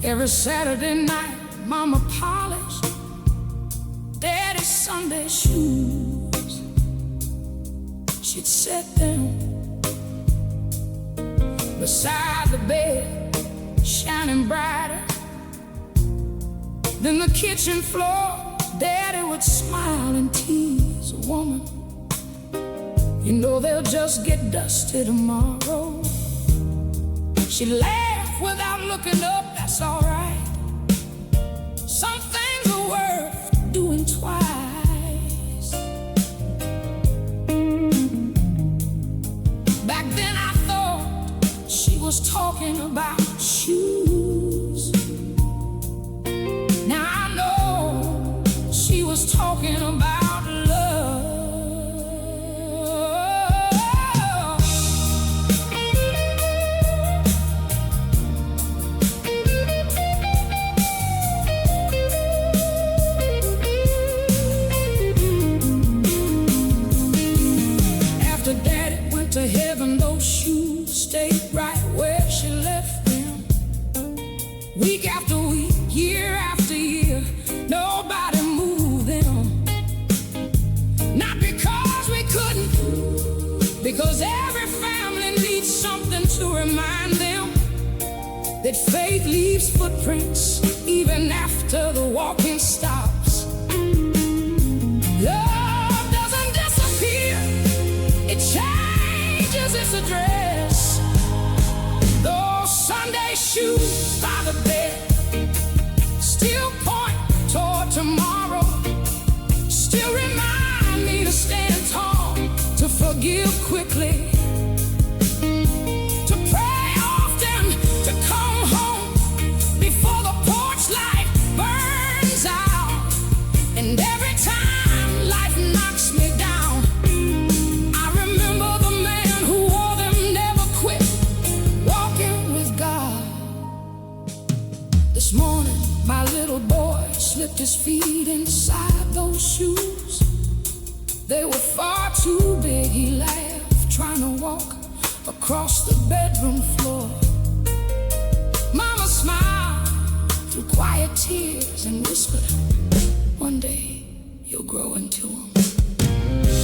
Every Saturday night, Mama polished Daddy's Sunday shoes. She'd sit down beside the bed, shining brighter than the kitchen floor. Daddy would smile and tease a woman. You know they'll just get dusty tomorrow. She'd laugh without looking up. That's alright. Some things are worth doing twice. Back then I thought she was talking about shoes. Now I know she was talking about love. To heaven, those shoes stayed right where she left them. Week after week, year after year, nobody moved them. Not because we couldn't, because every family needs something to remind them that faith leaves footprints even after the walking stops. Love doesn't disappear, it changes its address. Those Sunday shoes by the bed still point toward tomorrow, still remind me to stand tall, to forgive quickly, to pray often, to come home before the porch light burns out. And every time life knocks me down, I remember the man who wore them, never quit walking with God. This morning, my little boy slipped his feet inside those shoes. They were far too big, he laughed, trying to walk across the bedroom floor. Mama smiled through quiet tears and whispered, one day you'll grow into them.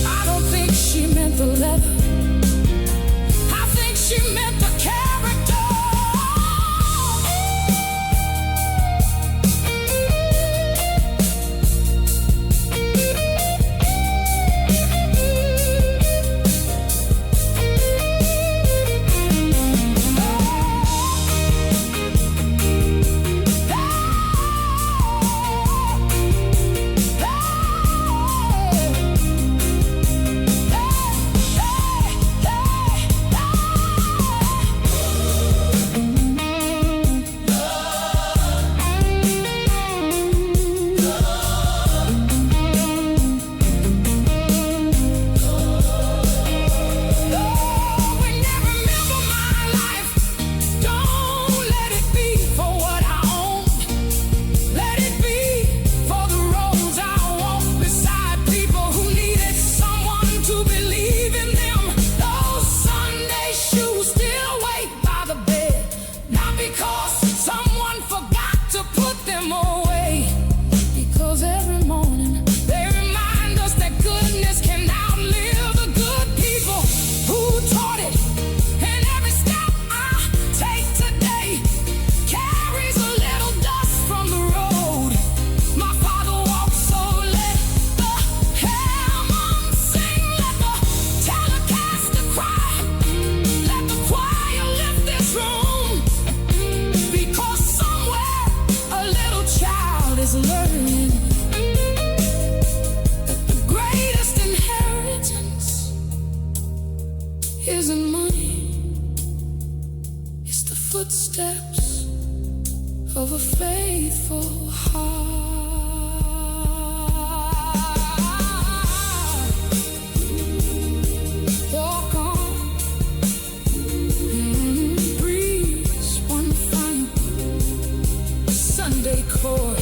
I don't think she meant the leather, I think she meant the character. Be of a faithful heart. Walk on, breeze one fine Sunday chord.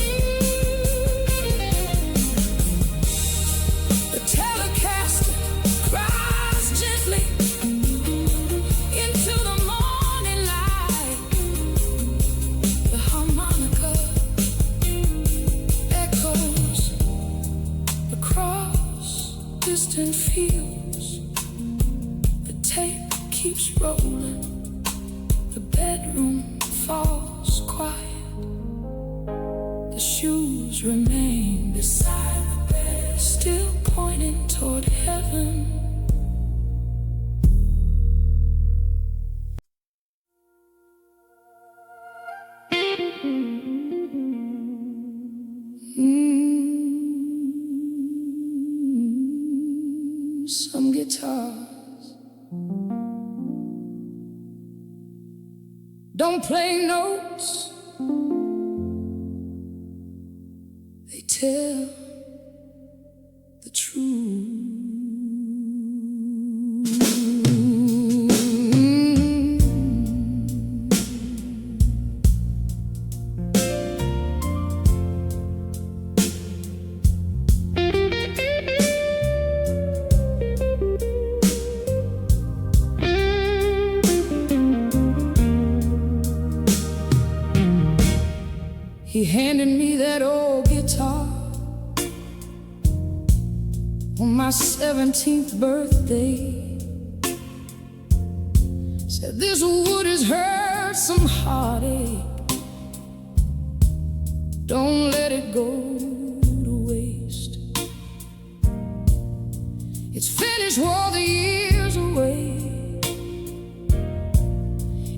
The Telecaster cries gently into the morning light. The harmonica echoes across distant fields. The tape keeps rolling. The bedroom falls quiet. The shoes remain beside the bed, still pointing toward heaven. Some guitars don't play notes, they tell the truth. He handed me that old guitar on my 17th birthday. Said this wood has hurt some heartache. Don't let it go to waste. Its finish wore the years away.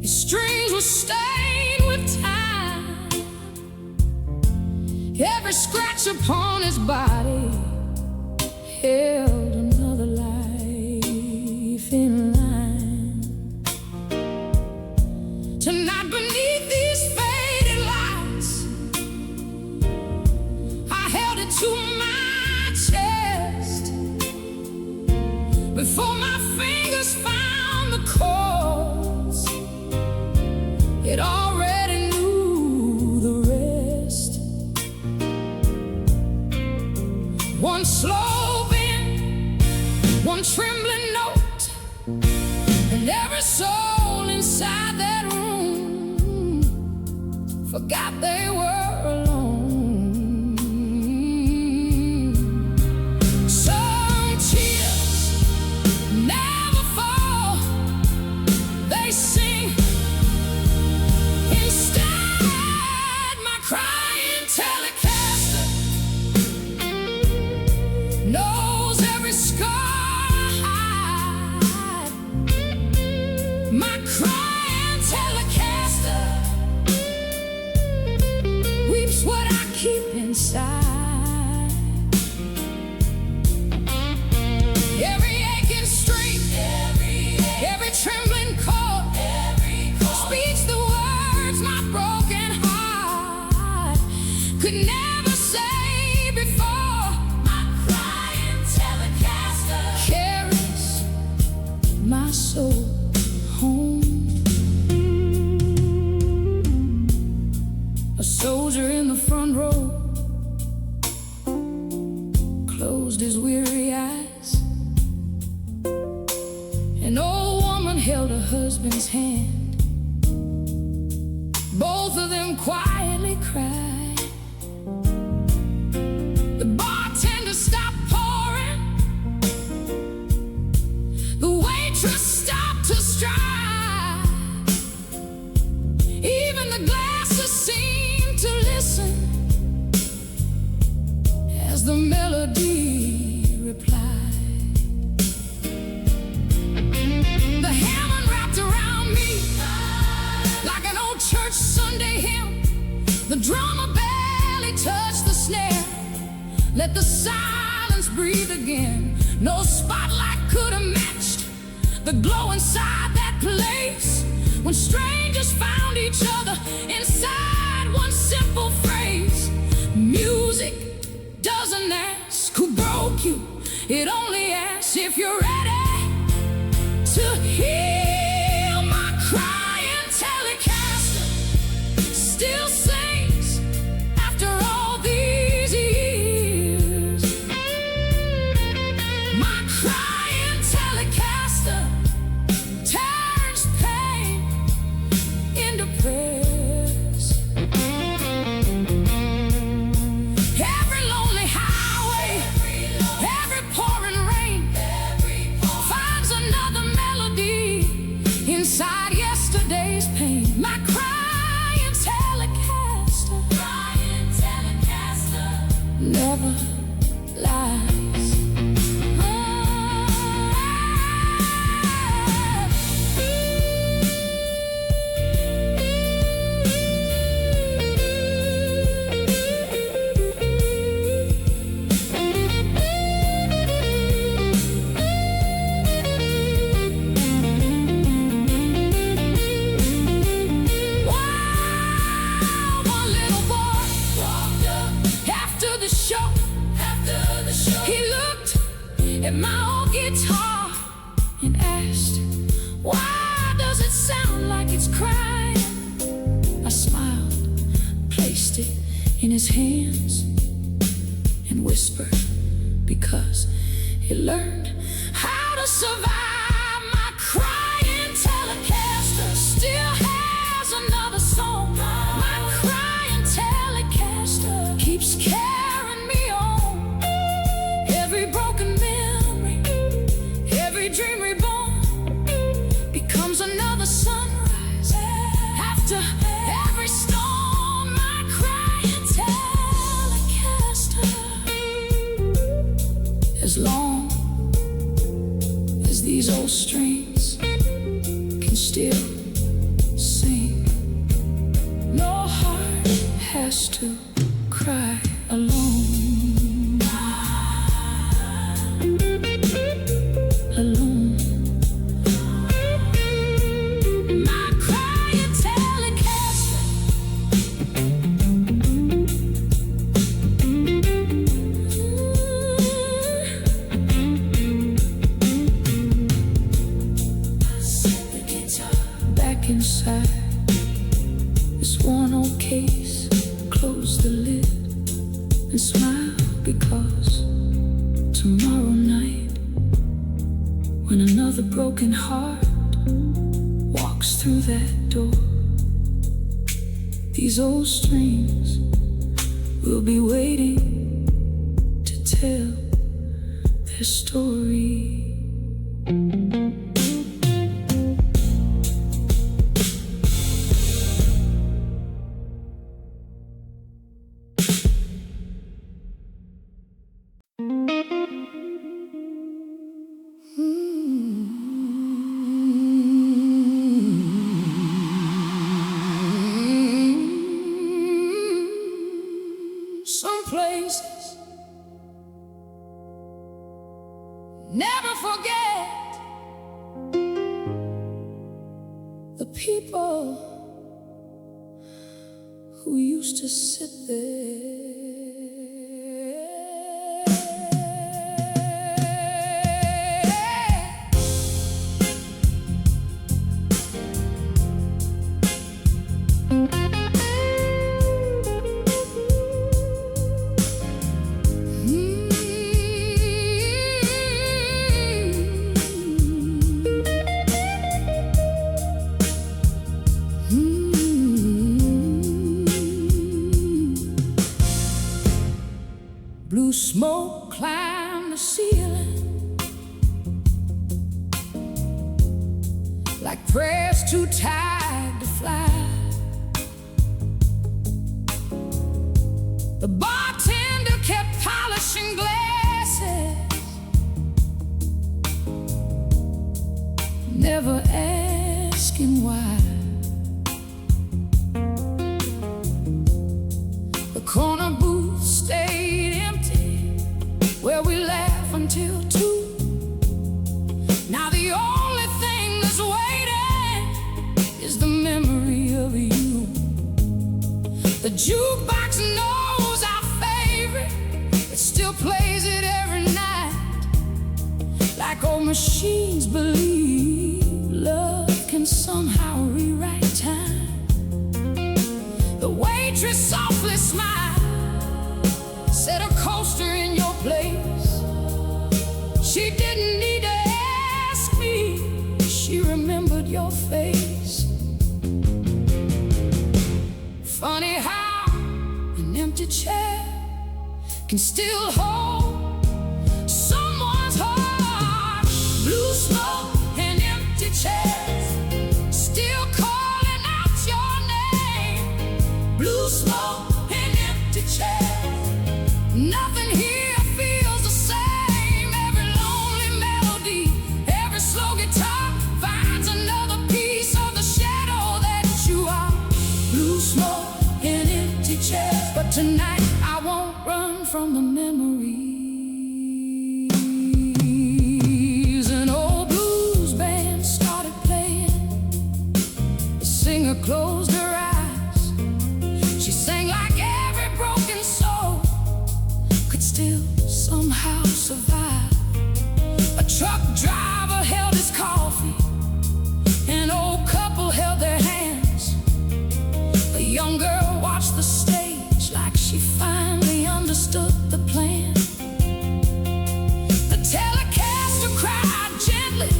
Its strings were stained with time. Every scratch upon his body held another life in line. Tonight beneath these faded lights, I held it to my chest before my fingers found the chords. It already knew the rest. One slow bend, one trembling note, and every soul inside that room forgot they were alone. Some tears never fall, they sing instead. My crying Telecaster knows every scar I hide. My crying Telecaster weeps what I keep inside. Every aching string, every trembling chord, speaks the words my broken heart could never say before. My crying Telecaster carries my soul home. A soldier in the front row closed his weary eyes. An old woman held her husband's hand. Both of them quietly cried. The bartender stopped pouring. The waitress stopped to stride. Even the glasses seemed to listen as the melody replied. The hammer wrapped around me like an old church Sunday hymn. The drummer barely touched the snare. Let the silence breathe again. No spotlight could have matched the glow inside that place when strangers found each other inside one doesn't ask who broke you, it only asks if you're ready to heal. My crying Telecaster still sings after all these years. My crying Telecaster turns pain into praise. Every lonely highway, every pouring rain finds another melody inside yesterday's pain. My crying Telecaster never lies. One little boy walked up after the show. He looked at my old guitar and asked, "Why does it sound like it's crying?" I smiled, placed it in his hands, and whispered, "Because he learned how to survive." My crying Telecaster still has another song. My crying Telecaster keeps carrying me on. Every broken memory, every dream reborn becomes another sunrise after every storm. My crying Telecaster, as long as these old strings can still sing, no heart has to cry alone. Alone. My crying Telecaster set the guitar back inside this worn old case. Close the lid and smile, because tomorrow night, when another broken heart walks through that door, these old strings will be waiting to tell their story. Some places never forget the people who used to sit there. Blue smoke climbed the ceiling like prayers too tired to fly. The bartender kept polishing glasses, never asking why. The corner booth stayed empty, where we laugh until 2. Now the only thing that's waiting is the memory of you. The jukebox knows our favorite, it's still machines believe love can somehow rewrite time. The waitress softly smiled, set a coaster in your place. She didn't need to ask me, she remembered your face. Funny how an empty chair can still hold someone's heart. Blue smoke and empty chairs still calling out your name. Blue smoke and empty chairs. Nothing here feels the same. Every lonely melody, every slow guitar finds another piece of the shadow that you are. Blue smoke and empty chairs. But tonight I won't run from the memories. An old blues band started playing. The singer closed her eyes. She sang like every broken soul could still somehow survive. A truck driver held his coffee. An old couple held their hands. A young girl watched the stage like she finally understood the plan. The Telecaster cried gently,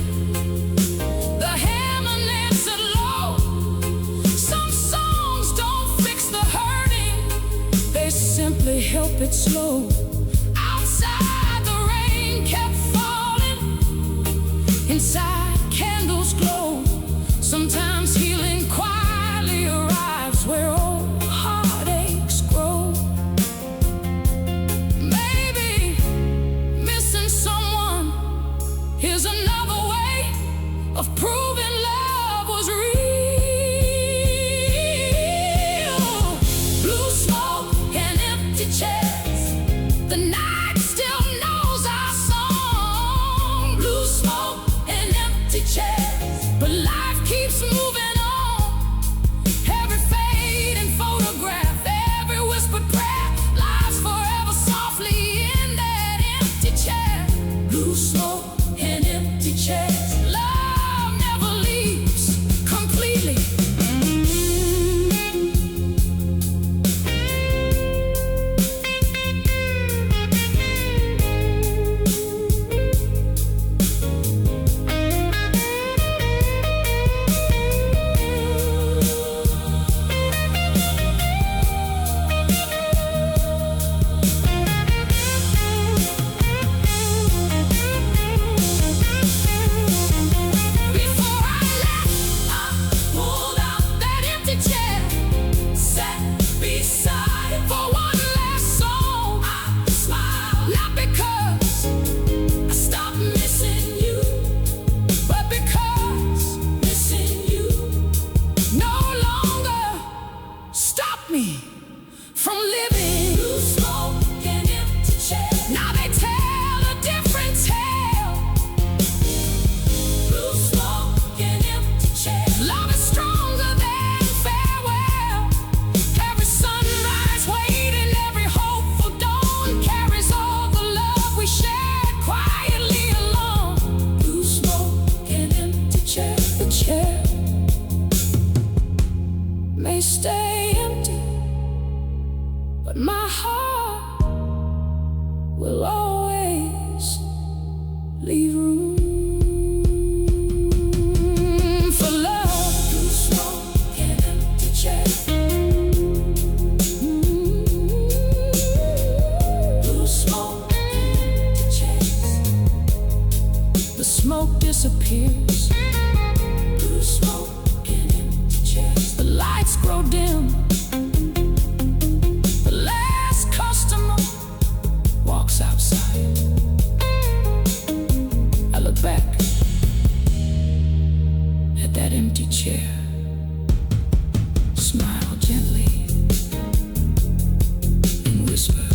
the hammer answered low. Some songs don't fix the hurting, they simply help it slow. Outside the rain kept falling, inside candles glow. Sometimes healing quietly arrives where old heartaches grow. Maybe missing someone is another way of proving love was real. Blue smoke and empty chairs. The night still knows our song. Blue smoke and empty chairs. But life keeps moving on. Every fading photograph, every whispered prayer lies forever softly in that empty chair. Blue smoke and empty chairs. Love never leaves completely. Before I left, I pulled out that empty chair, sat beside it for one last song. I smiled, not because I stopped missing you, but because missing you no longer stopped me from living. Blue smoke and empty chairs. Now they tell a different tale. Blue smoke and empty chairs. Love is stronger than farewell. Every sunrise waiting, every hopeful dawn carries all the love we shared quietly alone. Blue smoke and empty chairs. The chair may stay empty, but my heart will always leave room for love. Blue smoke and empty chairs. Blue smoke and empty chairs. The smoke disappears. Blue smoke and empty chairs. The lights grow dim. The last customer walks outside. I look back at that empty chair, smile gently, and whisper,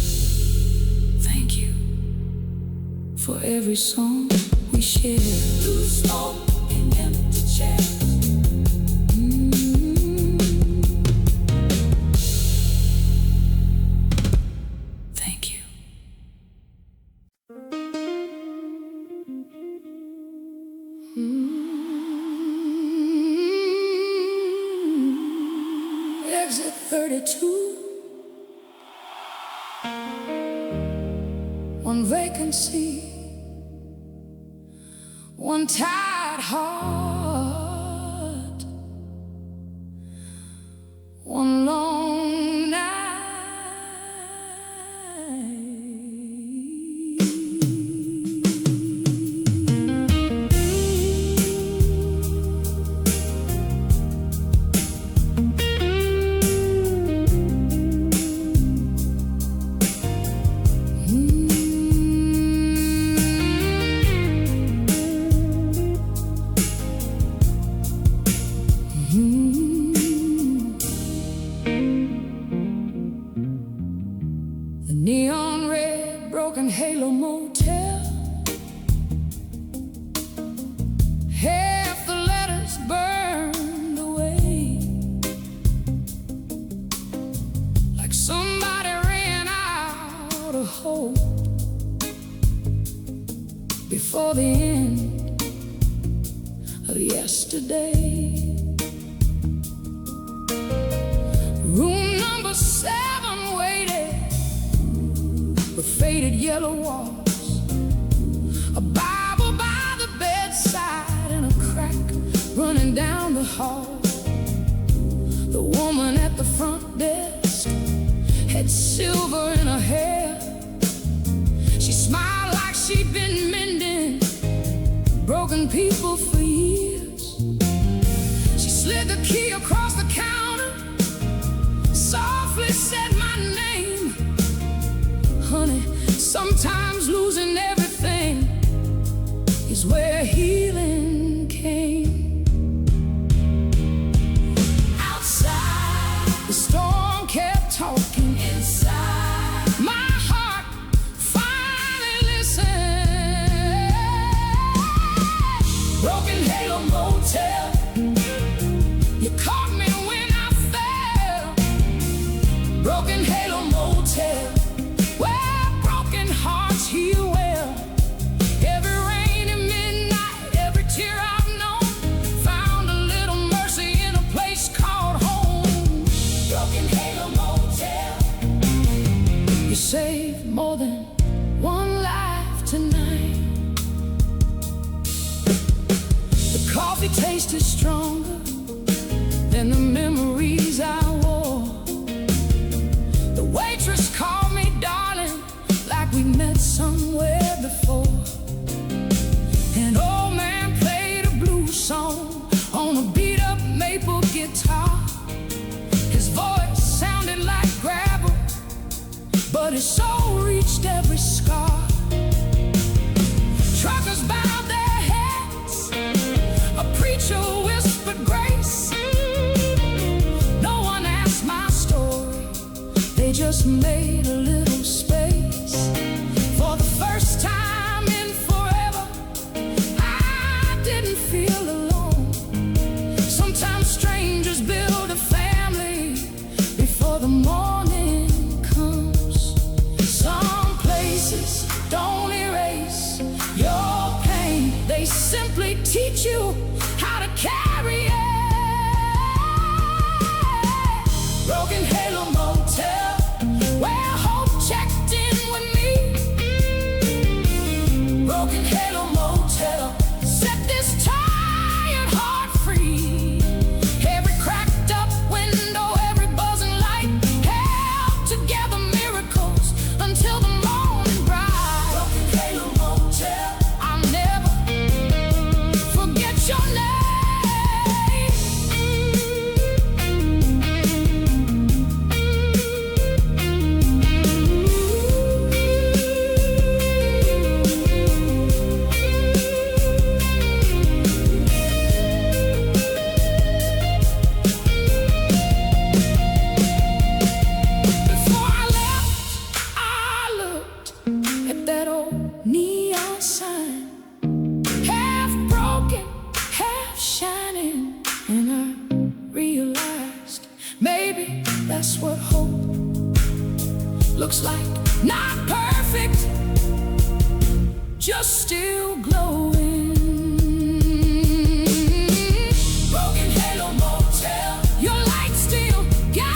thank you for every song we share. Blue smoke and empty chairs. Thank you. exit 32. One vacancy, one tired heart, one long night. The neon red broken halo motel, half the letters burned away, like somebody ran out of hope before the end of yesterday. Room number 7 waited with faded yellow walls, a Bible by the bedside, and a crack running down the hall. The woman at the front desk had silver in her hair. She smiled like she'd been mending broken people for years. She slid the key across the counter, softly said my name. Honey, sometimes losing everything is where healing came. Outside, the storm kept talking. Inside, my heart finally listened. Broken Halo Motel, you caught me when I fell. Broken Halo Motel, where broken hearts heal well. Every rainy midnight, every tear I've known, found a little mercy in a place called home. Broken Halo Motel, you saved more than one life tonight. The coffee tasted stronger than the memories I wore. The waitress called me darling, like we met somewhere before. An old man played a blues song on a beat-up maple guitar. His voice sounded like gravel, but his soul reached every scar. Truckers bowed their heads, a preacher whispered grace. No one asked my story, they just made a little space. For the first time in forever, I didn't feel alone. Sometimes strangers build a family before the morning comes. Some places don't erase your pain, they simply teach you how to carry it. Broken Halo Motel, where hope checked in with me. Broken Halo Motel, set this tired heart free. Every cracked up window, every buzzing light held together miracles until the morning bright. Broken Halo Motel, I'll never forget your name. Before I left, I looked at that old neon sign, half broken, half shining, and I realized maybe that's what hope looks like. Not perfect, just still glowing. Broken Halo Motel, your light still guides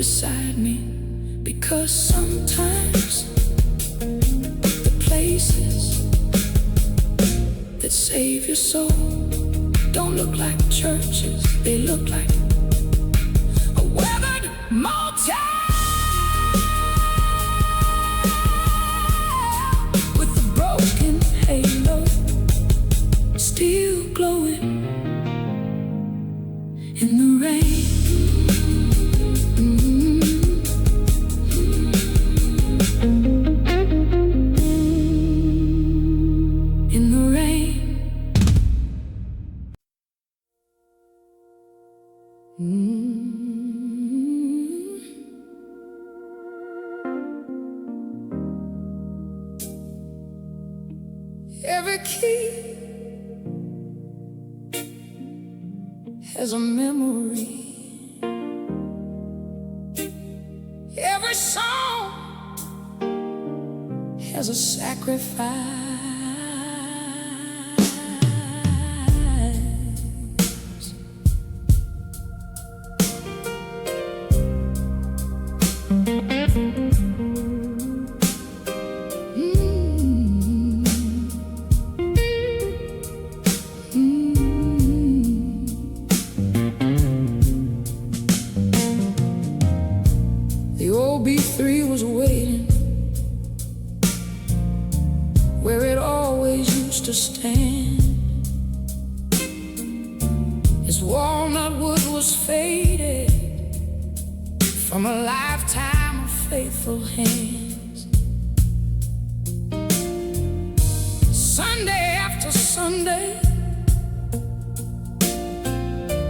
beside me, because sometimes the places that save your soul don't look like churches, they look like a weathered motel with a broken halo still glowing in the rain. In the rain. Every key has a memory. Every song has a sacrifice. The old B3 was waiting where it always used to stand. His walnut wood was faded from a lifetime of faithful hands. Sunday after Sunday,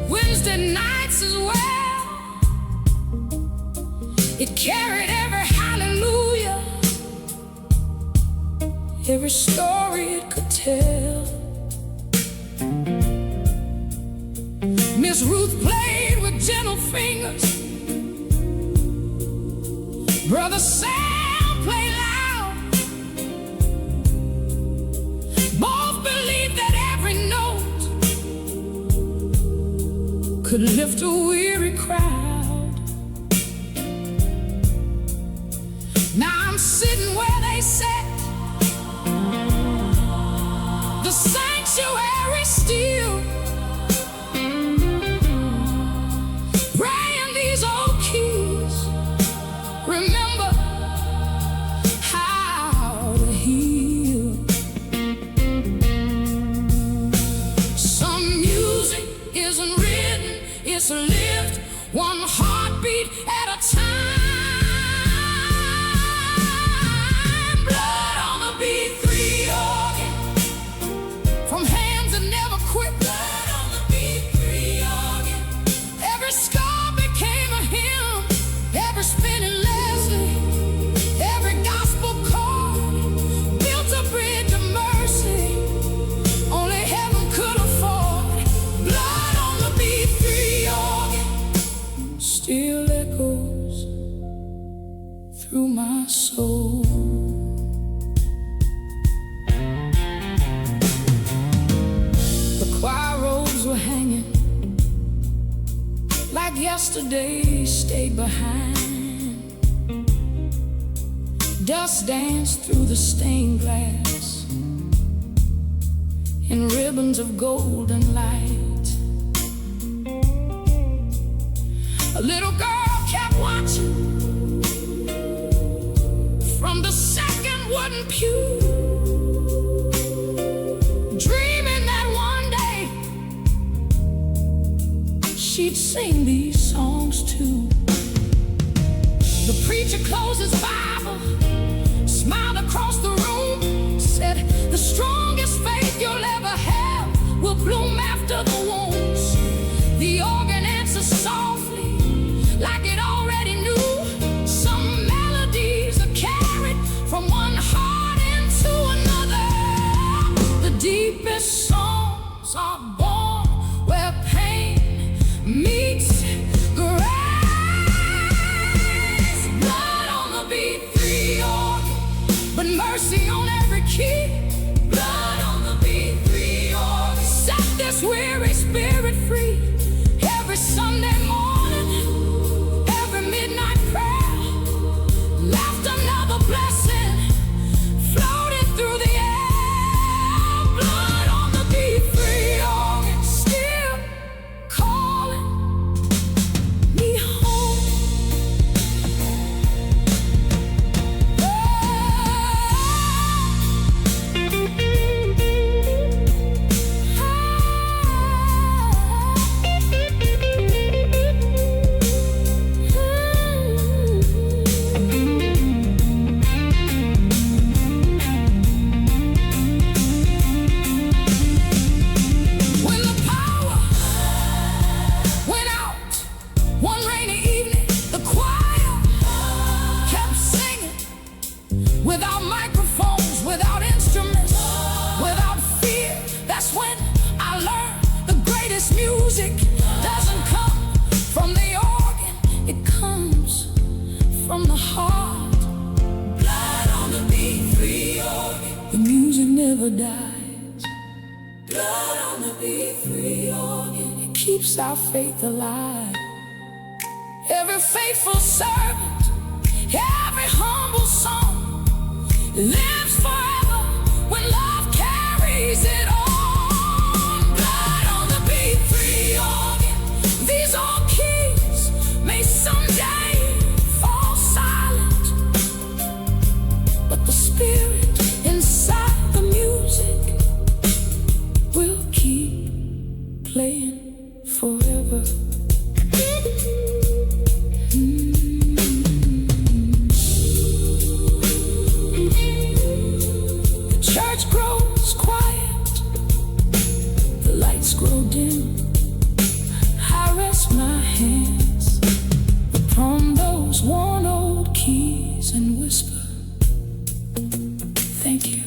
Wednesday nights as well, it carried every hallelujah, every story it could tell. Miss Ruth played with gentle fingers, Brother Sam played loud. Both believed that every note could lift a weary crowd. Now I'm sitting where they sat, the sanctuary still, praying these old keys remember how to heal. Some music isn't written, it's lived, one heartbeat at a time. Still echoes through my soul. The choir robes were hanging like yesterday stayed behind. Dust danced through the stained glass in ribbons of golden light. A little girl kept watching from the second wooden pew, dreaming that one day she'd sing these songs too. The preacher closed his Bible, smiled across the room, said, "The strongest faith you'll ever have will bloom after the wounds." The organ answers softly, like it already knew. Some melodies are carried from one heart into another. The deepest songs are born where pain meets grace. Blood on the B3 organ, but mercy on every key. Blood on the B3 organ, set this weary spirit free. Every Sunday morning, every midnight never dies. Blood on the B3 organ, it keeps our faith alive. Every faithful servant, every humble song lives forever when love carries it on. Blood on the B3 organ, these old keys may someday fall silent, but the spirit inside the music will keep playing forever. The church grows quiet, the lights grow dim. I rest my hands upon those worn old keys and whisper, thank you.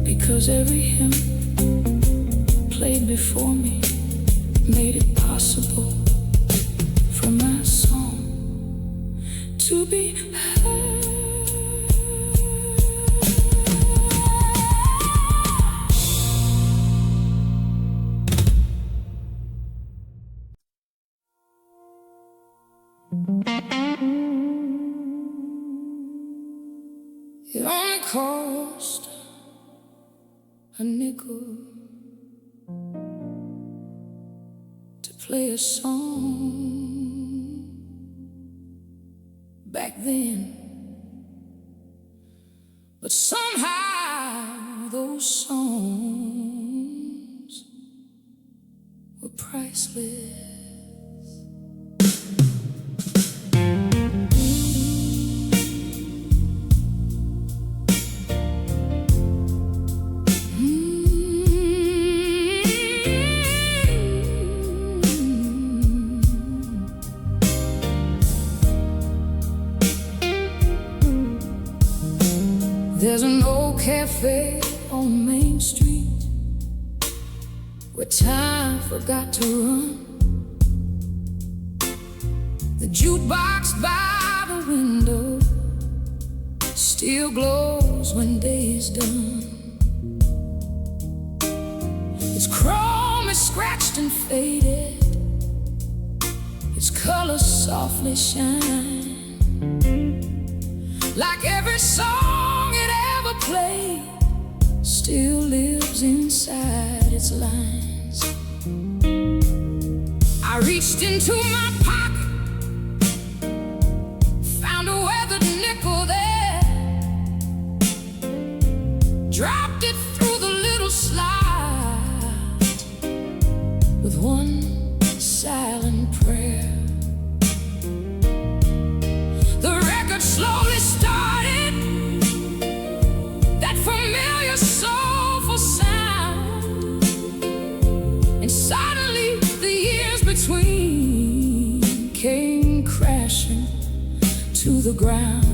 Because every hymn played before me made it possible for my song to be heard. It only cost a nickel to play a song back then, but somehow those songs were priceless. There's an old cafe on Main Street where time forgot to run. The jukebox by the window still glows when day is done. Its chrome is scratched and faded, its colors softly shine. Like every song it ever played still lives inside its lines. I reached into my pocket, found a weathered nickel there, dropped it through the little slide with one silent prayer. The record slowly started, that familiar soulful sound, and suddenly the years between came crashing to the ground.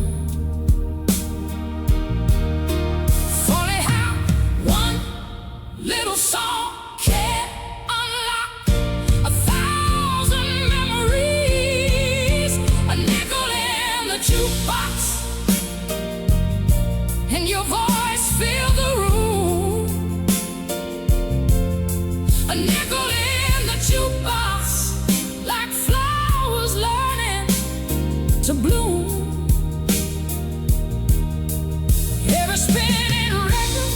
Funny how one little song can unlock 1,000 memories. A nickel in the jukebox, and your voice filled the room. A nickel in the jukebox, like flowers learning to bloom. Every spinning record,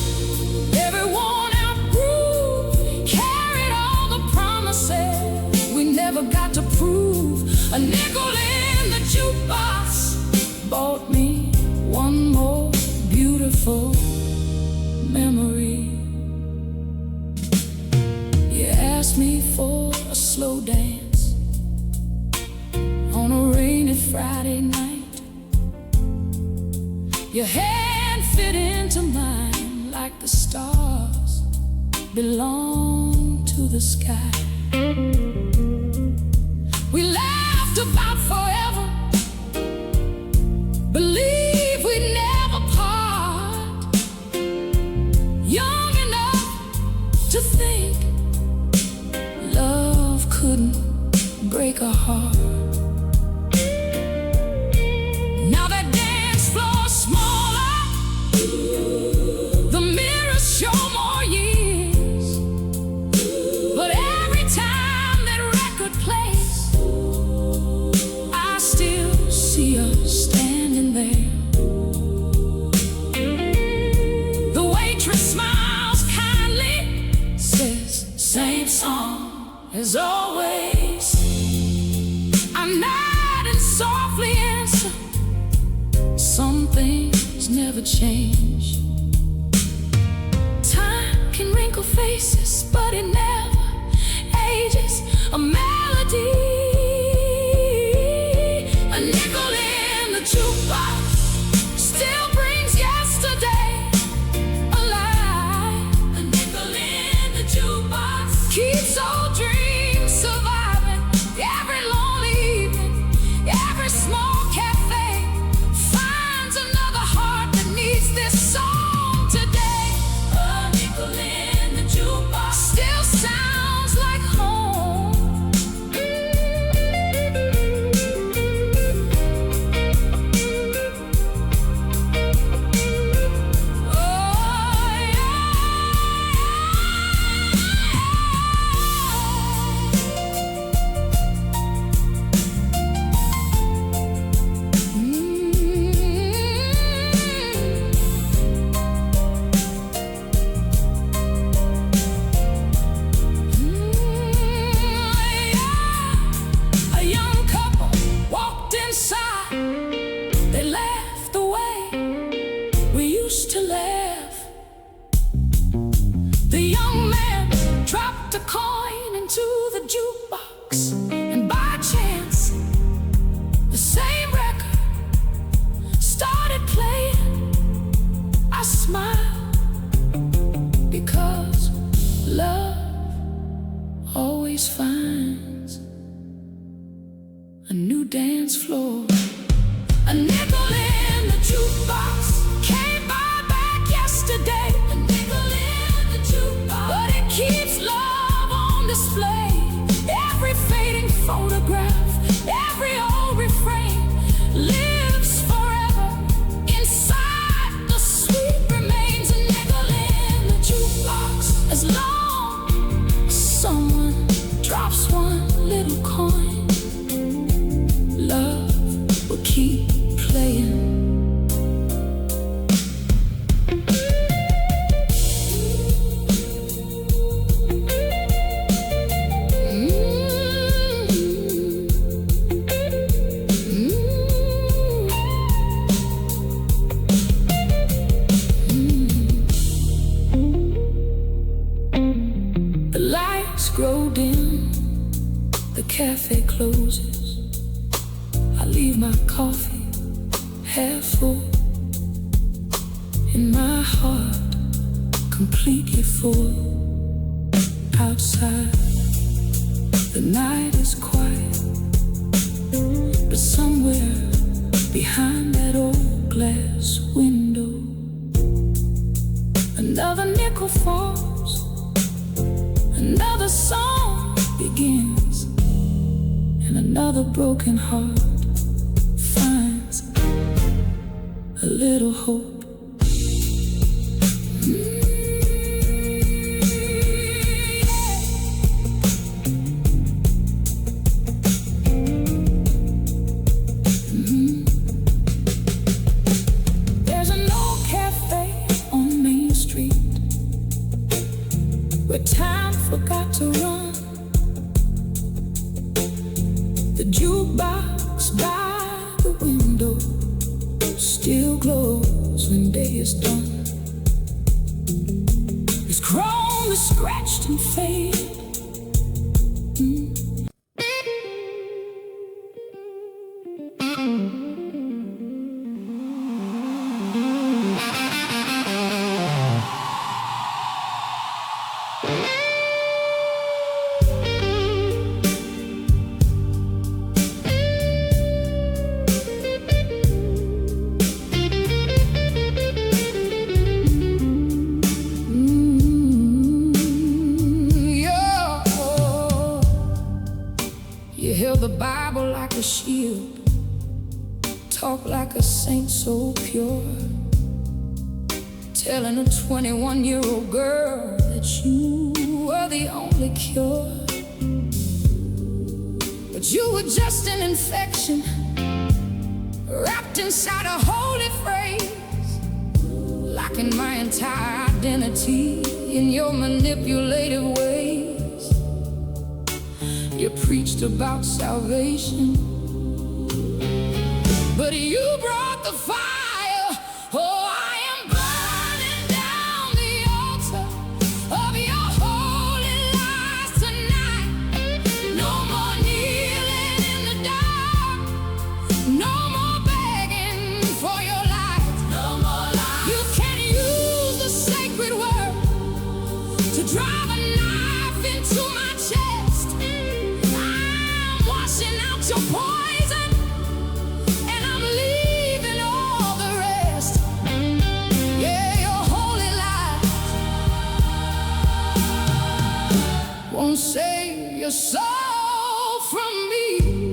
every worn out groove carried all the promises we never got to prove. A nickel in the jukebox bought me one more beautiful memory. You asked me for a slow dance on a rainy Friday night. Your hand fit into mine like the stars belong to the sky. We laughed about forever, believe we never part. Young enough to think love couldn't break a heart. Now that dance floor's smaller, things never change. Time can wrinkle faces, but it never ages. A melody, a nickel in the jukebox still brings yesterday alive. A nickel in the jukebox keeps old dreams surviving. Every lonely evening, every small cafe finds another heart that needs this song today. A nickel in the jukebox still sounds like home. Oh yeah. A young couple walked inside. They laughed the way we used to laugh. The young man dropped a coin into the jukebox, and by chance, the same record started playing. I smiled because love always finds a new dance floor. A nickel in the jukebox came by back yesterday. A nickel in the jukebox, but it keeps love on display. Every fading photograph, every old refrain lives forever inside the sweet remains. A nickel in the jukebox, as long as someone drops one little coin, love will keep playing. The lights grow dim, the cafe closes. I leave my coffee half full, in my heart completely full. Outside, the night is quiet, but somewhere behind that old glass window, another nickel falls, another song begins, and another broken heart finds a little hope. There's an old cafe on Main Street where time forgot to run. The jukebox by the window still glows when day is done. It's chrome is scratched and faded. You held the Bible like a shield, talk like a saint so pure, telling a 21-year-old girl that you were the only cure. But you were just an infection wrapped inside a holy phrase, locking my entire identity in your manipulative ways. You preached about salvation, but you brought the fire. Oh, your soul from me.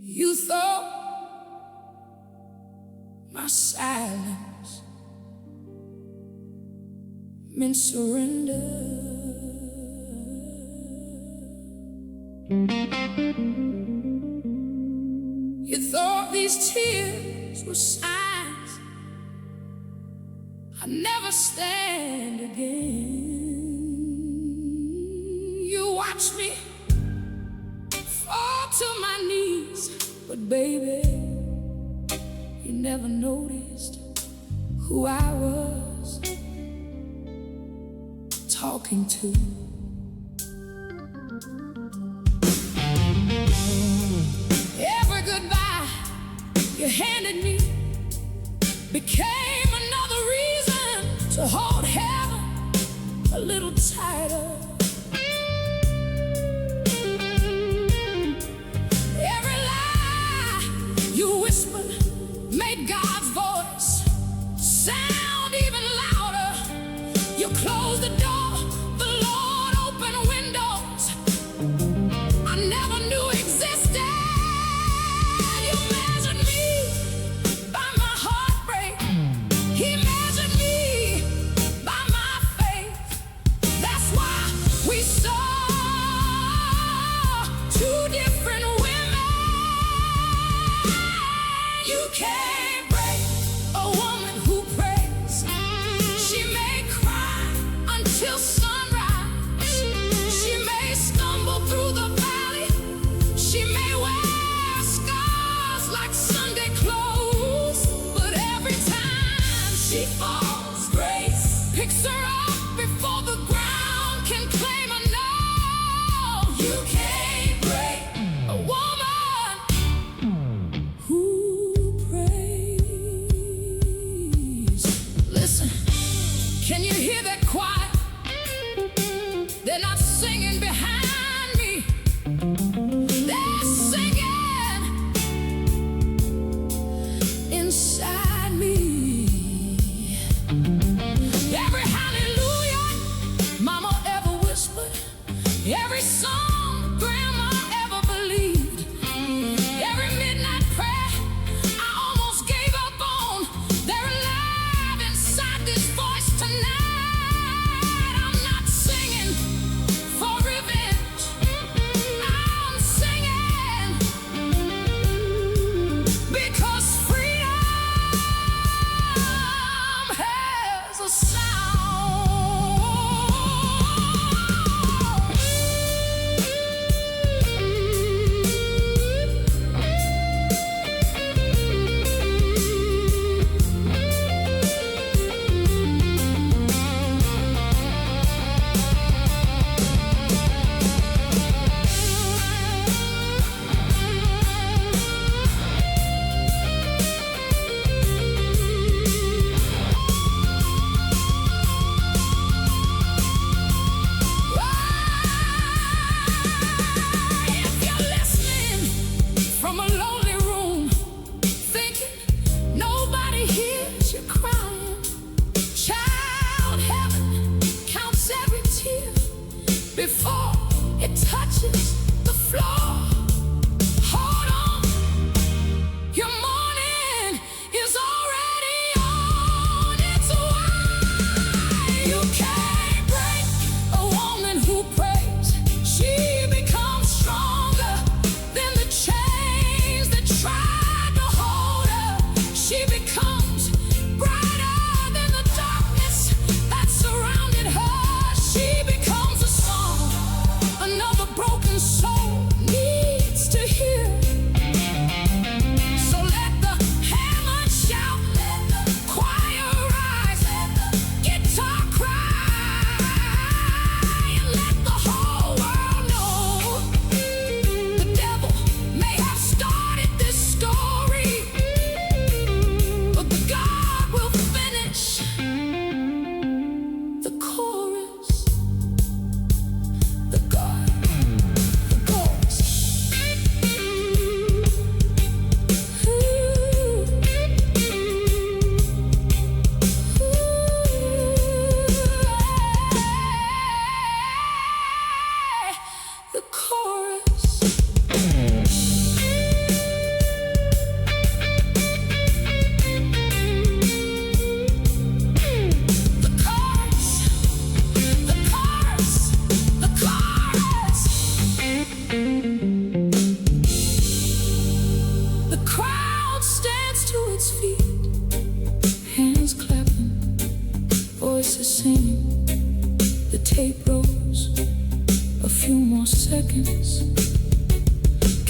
You thought my silence meant surrender. You thought these tears were signs I'd never stand again. You watched me fall to my knees, but baby, you never noticed who I was talking to. Every goodbye you handed me became another reason to hold heaven a little tighter. Every lie you whispered made God's voice sound even louder. You closed the door, the Lord opened windows I never knew existed. You measured me by my heartbreak,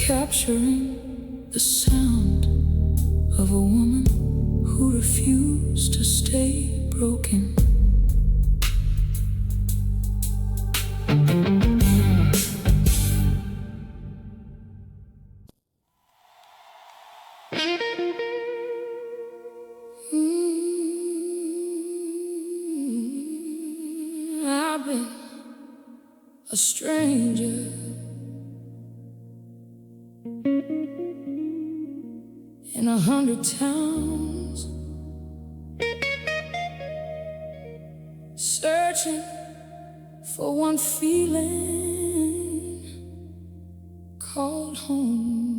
capturing the sound of a woman who refused to stay broken. I've been a stranger in 100 towns, searching for one feeling called home.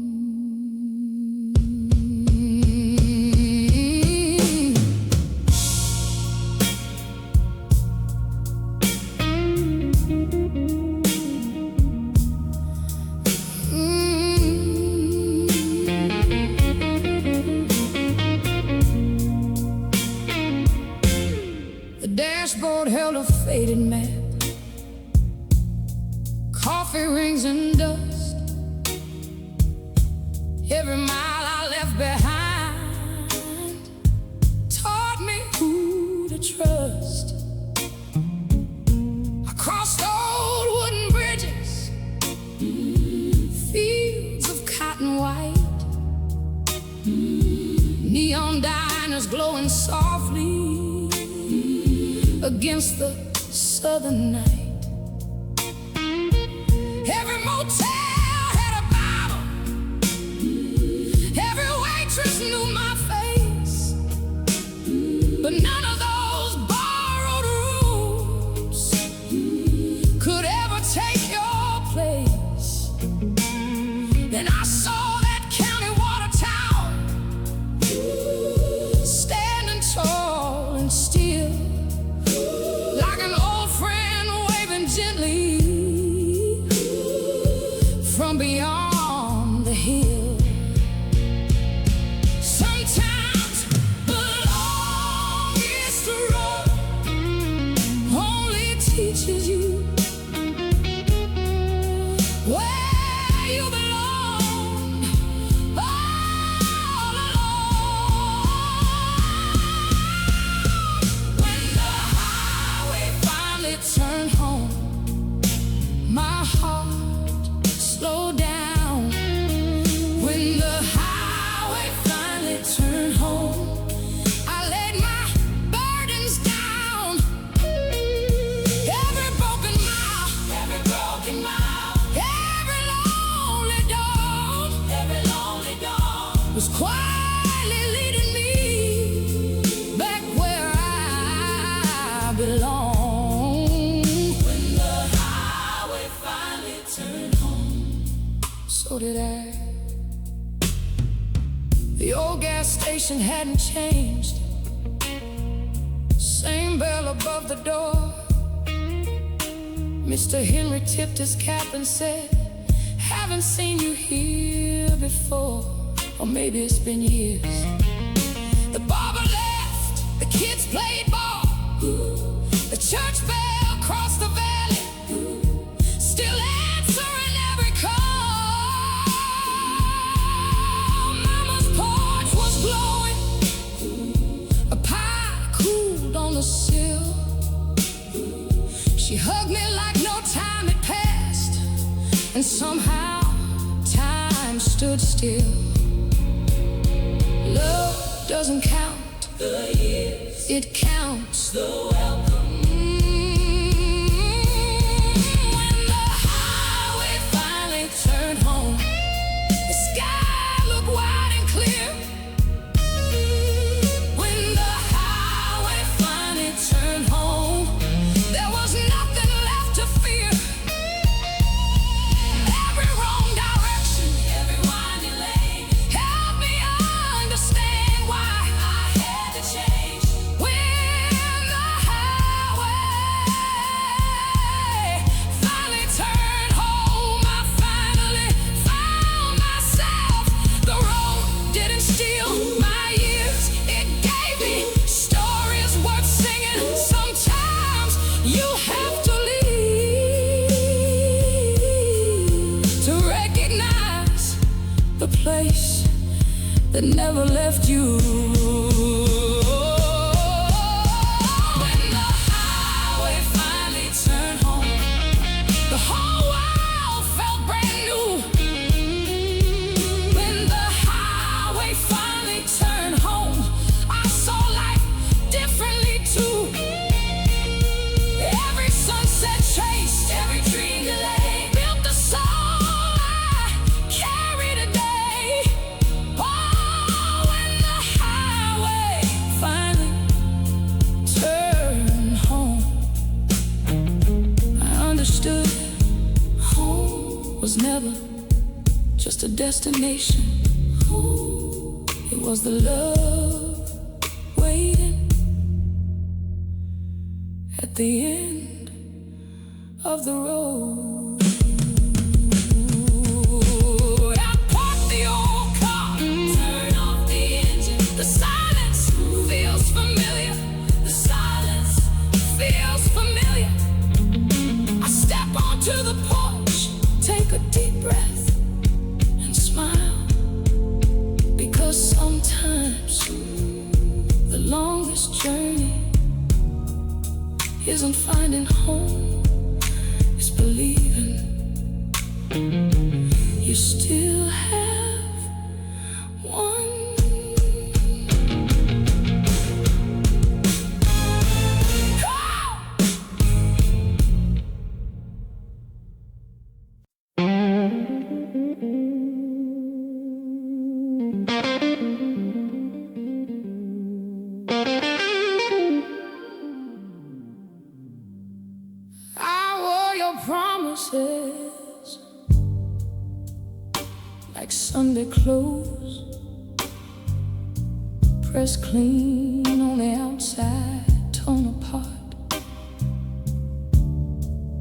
The dashboard held a faded map, coffee rings and dust. Every mile I left behind taught me who to trust. I crossed old wooden bridges, fields of cotton white, neon diners glowing softly against the southern night. Every motel had a Bible, every waitress knew my face, but none of those borrowed rooms could ever take your place. Then I saw that county water tower, standing tall and still, like an old friend waving gently from beyond the hill. Sometimes the longest road only teaches you where you belong all alone. When the highway finally turned home, my heart slowed down. When the highway finally turned home, I laid my burdens down. Every broken mile, every lonely dawn was quietly leading me back where I belong. When the highway finally turned home, so did I. The old gas station hadn't changed, same bell above the door. Mr. Henry tipped his cap and said, haven't seen you here before, or maybe it's been years. The barber left, the kids played ball, the church bell crossed the valley, still answering every call. Mama's porch was glowing, a pie cooled on the sill. She hugged me like no time had passed, and somehow time stood still. Love doesn't count the years, it counts the welcome. When the highway finally turned home, the sky looked wide and clear. When the highway finally turned home, there was nothing left to fear. Every wrong direction, every winding lane helped me understand why I had to change. When the highway place that never left you. When the highway finally turned home, the whole world felt brand new. When the highway finally turned home, I saw life differently too. Every sunset chased, every dream delayed, built the soul I carry today. Oh, when the highway finally turned home, I understood home was never just a destination. It was the love waiting at the end of the road. I parked the old car, turn off the engine. The silence feels familiar. The silence feels familiar. I step onto the porch, take a deep breath, and smile. Because sometimes the longest journey isn't finding home, it's believing you still have one. Promises like Sunday clothes, pressed clean on the outside, torn apart,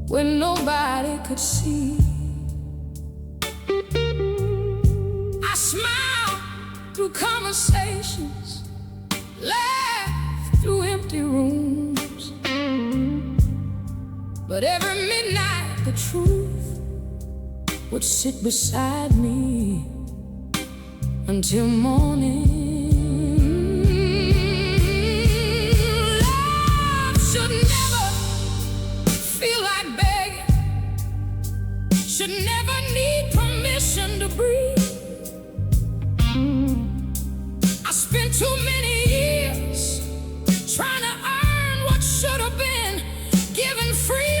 when nobody could see. I smiled through conversations, laughed through empty rooms, but every midnight the truth would sit beside me until morning. Love should never feel like begging, should never need permission to breathe. I spent too many years trying to earn what should have been given freely.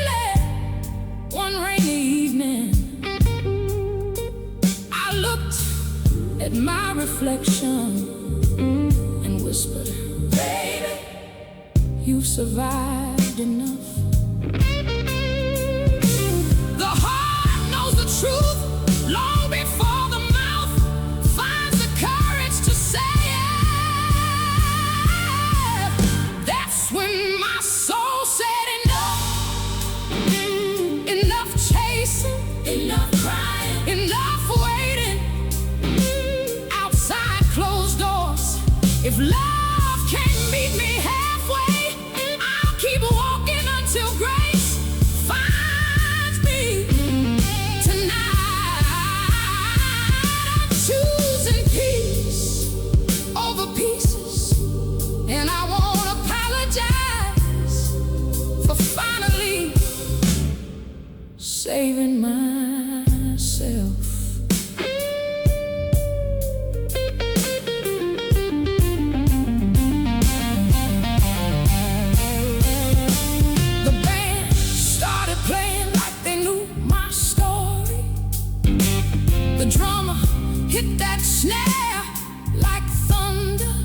One rainy evening, I looked at my reflection and whispered, baby, you've survived enough. The heart knows the truth long before the mouth finds the courage to say it. That's when my soul said enough. Enough chasing, enough crying, enough waiting outside closed doors. If love can't meet me halfway, I'll keep walking until grace finds me. Tonight I'm choosing peace over pieces, and I won't apologize for finally saving myself. The band started playing like they knew my story. The drummer hit that snare like thunder.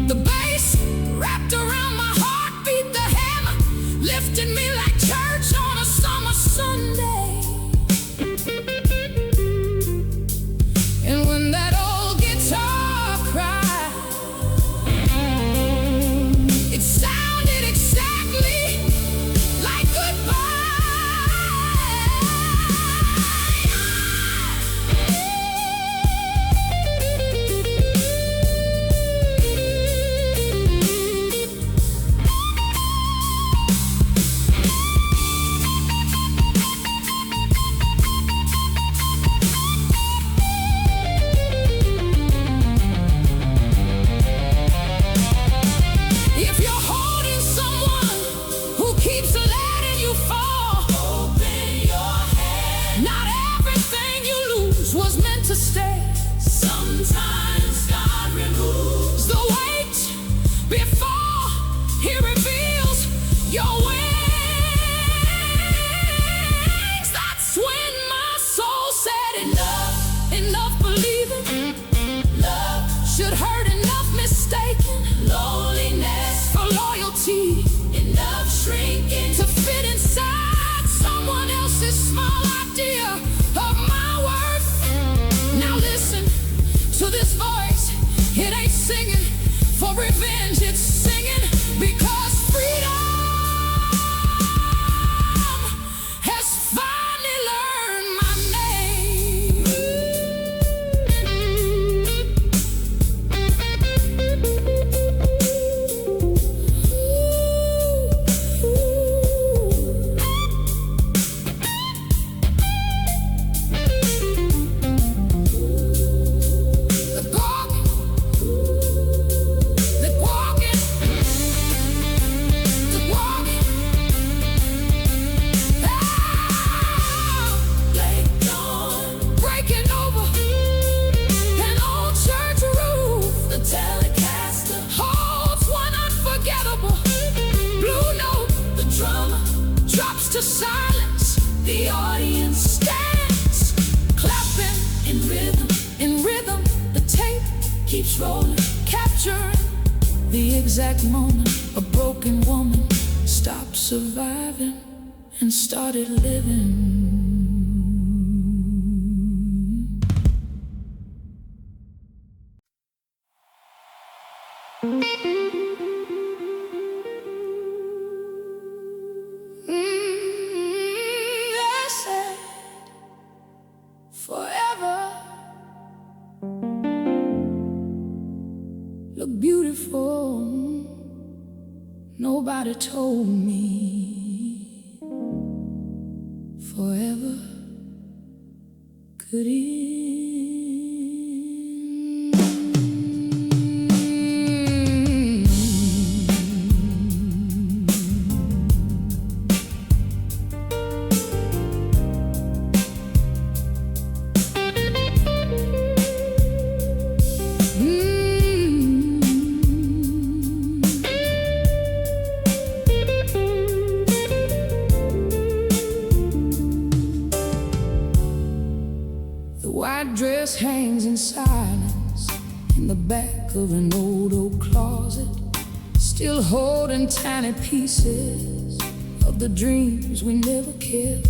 The bass wrapped around my heartbeat. The hammer lifted me like church on a summer Sunday. And when that old guitar cried, it sounded exactly like goodbye. was meant to stay. Sometimes God removes the weight before He reveals your wings. That's when my soul said enough, enough believing. Love should hurt, enough mistaken. Loneliness for loyalty, enough shrinking to fit inside someone else's small idea of my worth. Now listen to this voice. It ain't singing for revenge, it's singing because freedom has finally learned my name. Breaking over an old church roof. The Telecaster holds one unforgettable blue note. The drummer drops to silence. The audience stands clapping in rhythm. In rhythm, the tape keeps rolling, capturing the exact moment a broken woman stopped surviving and started living. They said forever look beautiful. Nobody told me forever could end. White dress hangs in silence in the back of an old oak closet, still holding tiny pieces of the dreams we never kept.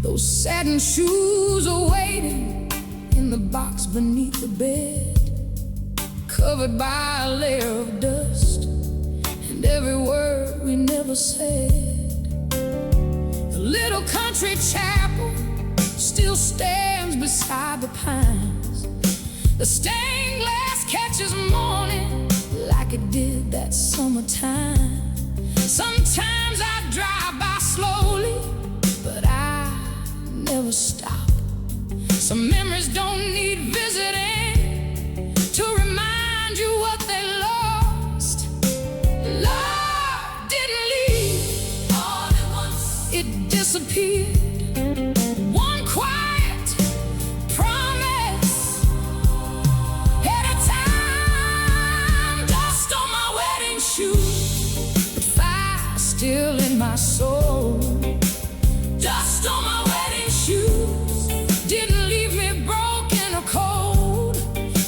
Those satin shoes are waiting in the box beneath the bed, covered by a layer of dust and every word we never said. The little country chapel still stands beside the pines. The stained glass catches morning like it did that summertime. Sometimes I drive by slowly, but I never stop. Some memories don't need visiting to remind you what they lost. Love didn't leave all at once, it disappeared. One quiet promise at a time. Dust on my wedding shoes, but fire still in my soul. Dust on my wedding shoes didn't leave me broken or cold.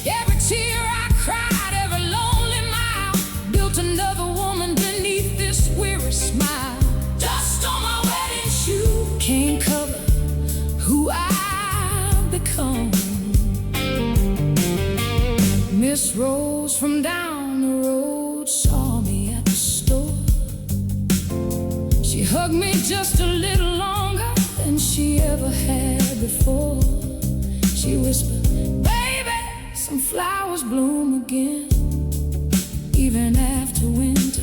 Every tear I cried, every lonely mile built another woman beneath this weary smile. Dust on my wedding shoes can't cover who I've become. Miss Rose from down the road saw me at the store. She hugged me just a little longer than she ever had before. She whispered, baby, some flowers bloom again, even after winter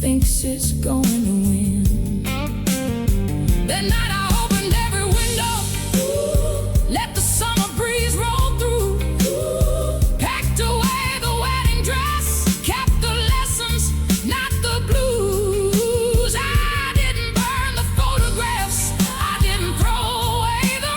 thinks it's going to win. That night I opened every window, let the summer breeze roll through, packed away the wedding dress, kept the lessons, not the blues. I didn't burn the photographs, I didn't throw away the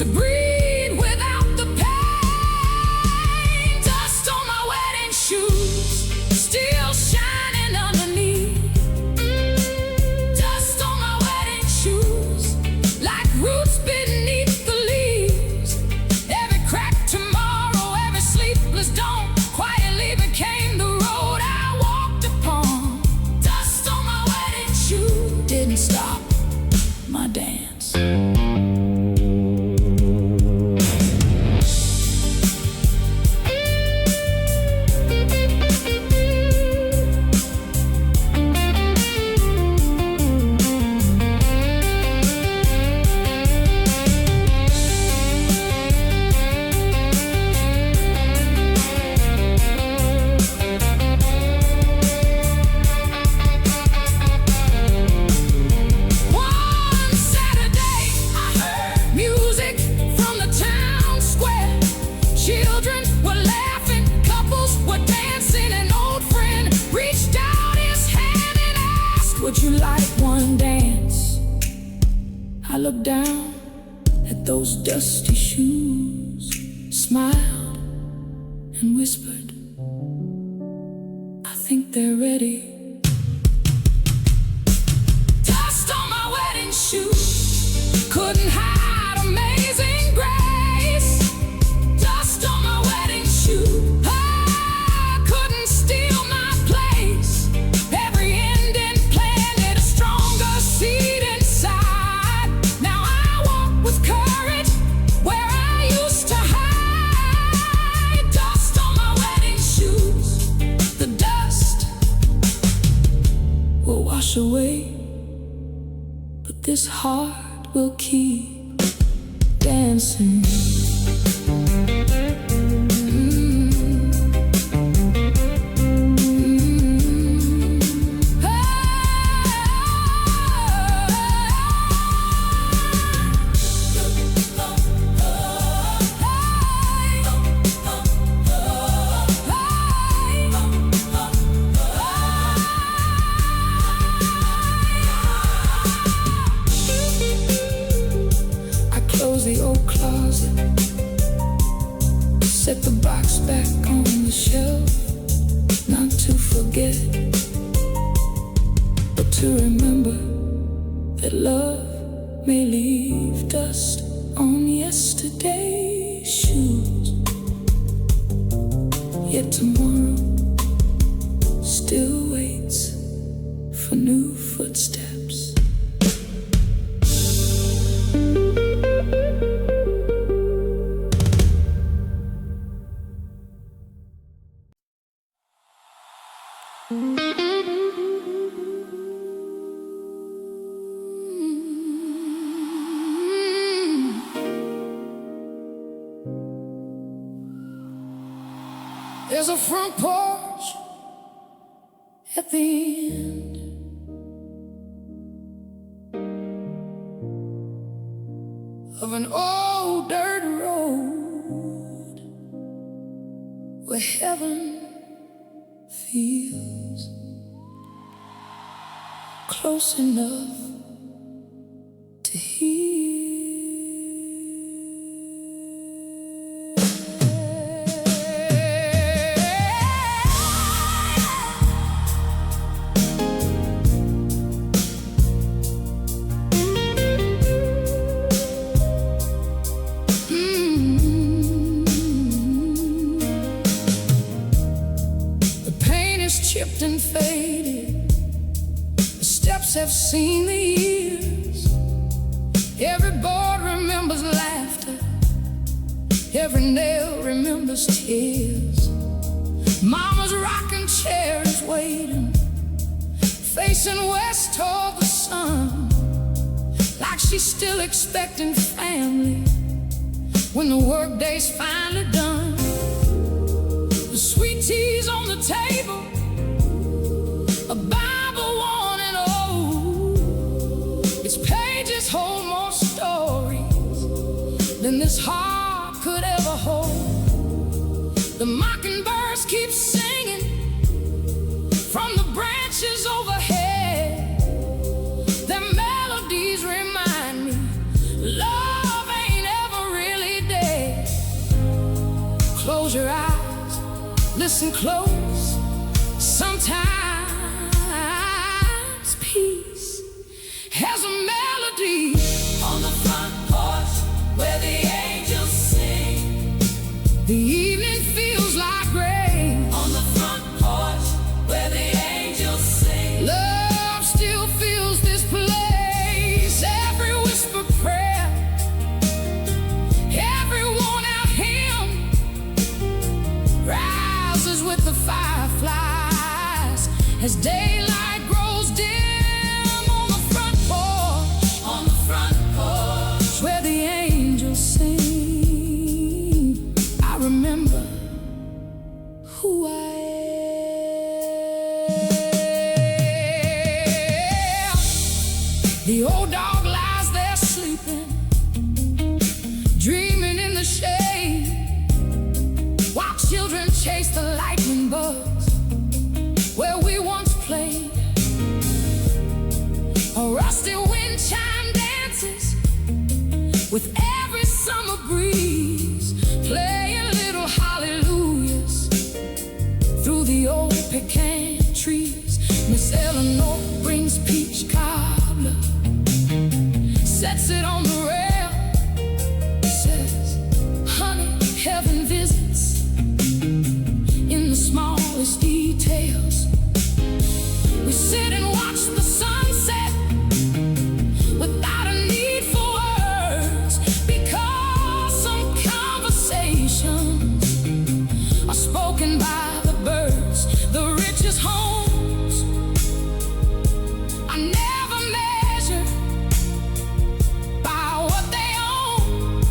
to breathe without the pain. Dust on my wedding shoes, still shining underneath. Dust on my wedding shoes, like roots beneath the leaves. Every crack tomorrow, every sleepless dawn quietly became the road I walked upon. Dust on my wedding shoes didn't stop my dance. Would you like one dance? I looked down at those dusty shoes, smiled and whispered, I think they're ready. Dust on my wedding shoes, couldn't hide amazing grace. Dust on my wedding shoes, away, but this heart will keep dancing. The old closet, set the box back on the shelf, not to forget, but to remember that love may leave dust on yesterday's shoes. Yet tomorrow still waits for new footsteps. There's a front porch at the end of an old dirt road where heaven feels close enough to hear. Chipped and faded, the steps have seen the years. Every board remembers laughter, every nail remembers tears. Mama's rocking chair is waiting, facing west toward the sun, like she's still expecting family when the workday's finally done. The sweet tea's on the table, a Bible worn and old. Its pages hold more stories than this heart could ever hold. The mockingbirds keep singing from the branches overhead. Their melodies remind me love ain't ever Listen close. Sometimes peace has a melody on the front porch where the angels sing. The evening feels like rain on the front porch where the angels sing. Love still fills this place. Every whisper prayer, every worn out hymn rises with the fireflies as daylight grows dim on the front porch where the angels sing. I remember who I am. The old dog lies there sleeping, dreaming in the shade, while children chase the lightning bugs where we once played. A rusty wind chime dances with every summer breeze, playing little hallelujahs through the old pecan trees. Miss Eleanor brings peach cobbler, sets it on the rail, says, honey, heaven visits in the smallest details. We sit and watch the sunset without a need for words, because some conversations are spoken by the birds. The richest homes are never measured by what they own,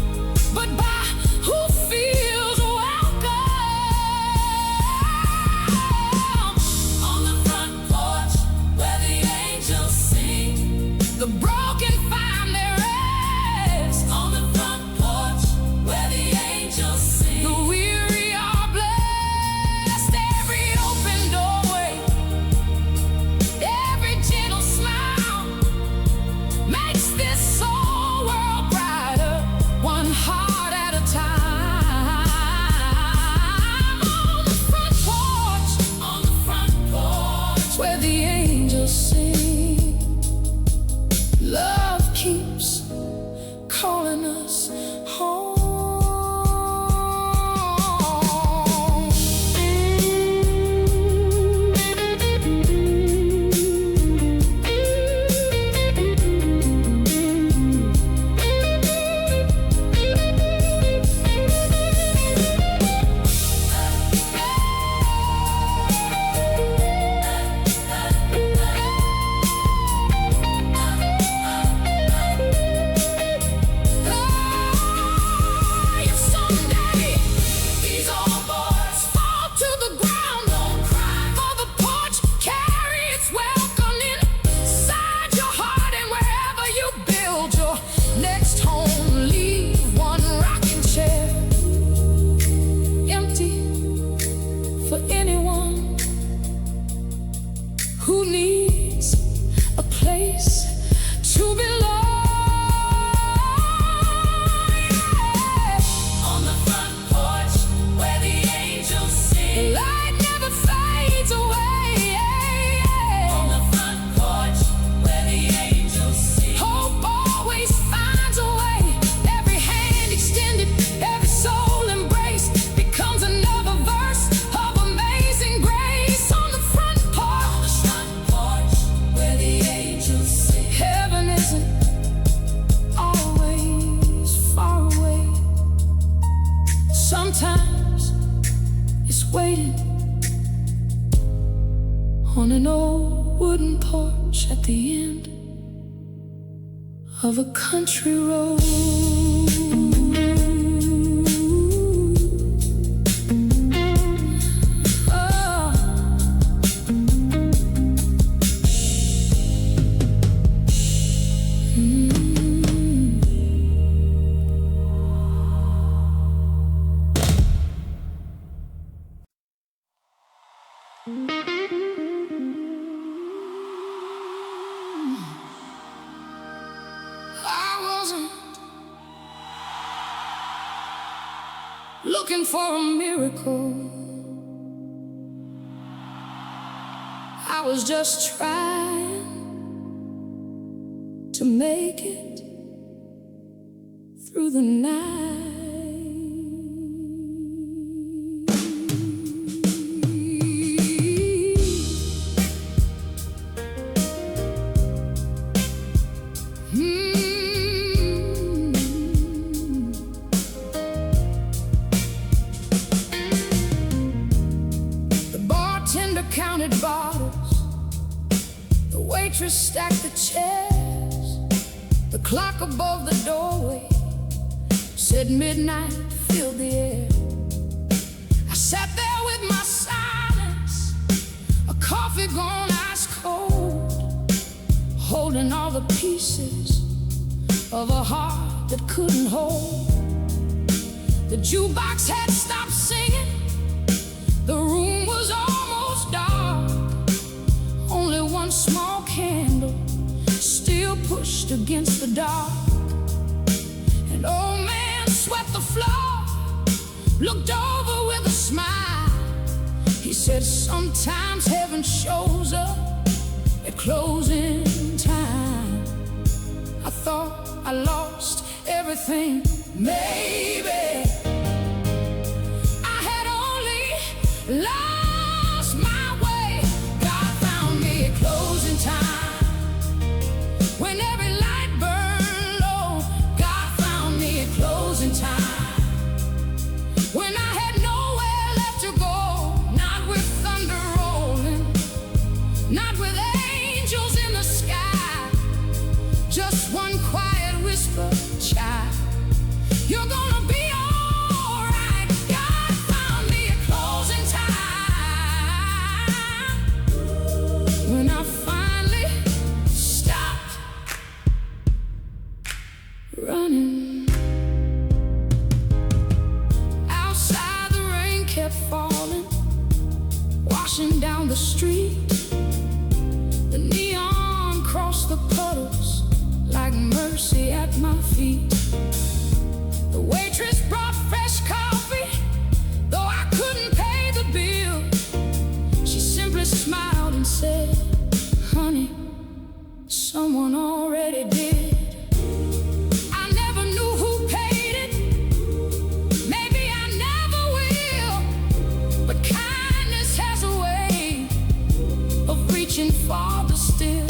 but by who feels welcome. On the front porch where the angels sing, the broken find their rest. On the front porch where the angels sing, the weary are blessed. Every open doorway, every gentle smile makes this soul world brighter, one heart at a time. On the front porch where the angels sing, love keeps calling us home. If someday these old boys fall to the ground, don't cry, for the porch carry its welcome inside your heart. And wherever you build your next home, leave one rocking chair empty for anyone who needs a place to belong. On the front porch where the angels sing, light never fades away. On the front porch where the angels sing, hope always finds a way. Every hand extended, every soul embraced becomes another verse of amazing grace. On the front porch where the angels sing, heaven isn't always far away. Sometimes it's waiting on an old wooden porch at the end of a country road. Oh. I wasn't looking for a miracle. I was just trying to make it through the night. Counted bottles, the waitress stacked the chairs, the clock above the doorway said midnight filled the air. I sat there with my silence, a coffee gone ice cold, holding all the pieces of a heart that couldn't hold. The jukebox had stopped singing, the room was almost dark. Only one small candle still pushed against the dark. An old man swept the floor, looked over with a smile. He said, sometimes heaven shows up at closing time. I thought I lost everything, maybe lost my way. God found me at closing time. When every light burned low, God found me at closing time. When I had nowhere left to go, not with thunder rolling, not with angels in the sky, just one quiet whisper, child, you're gonna be running. Outside the rain kept falling, washing down the street. The neon crossed the puddles like mercy at my feet. The waitress brought fresh coffee, though I couldn't pay the bill. She simply smiled and said, honey, someone already did. Farther still,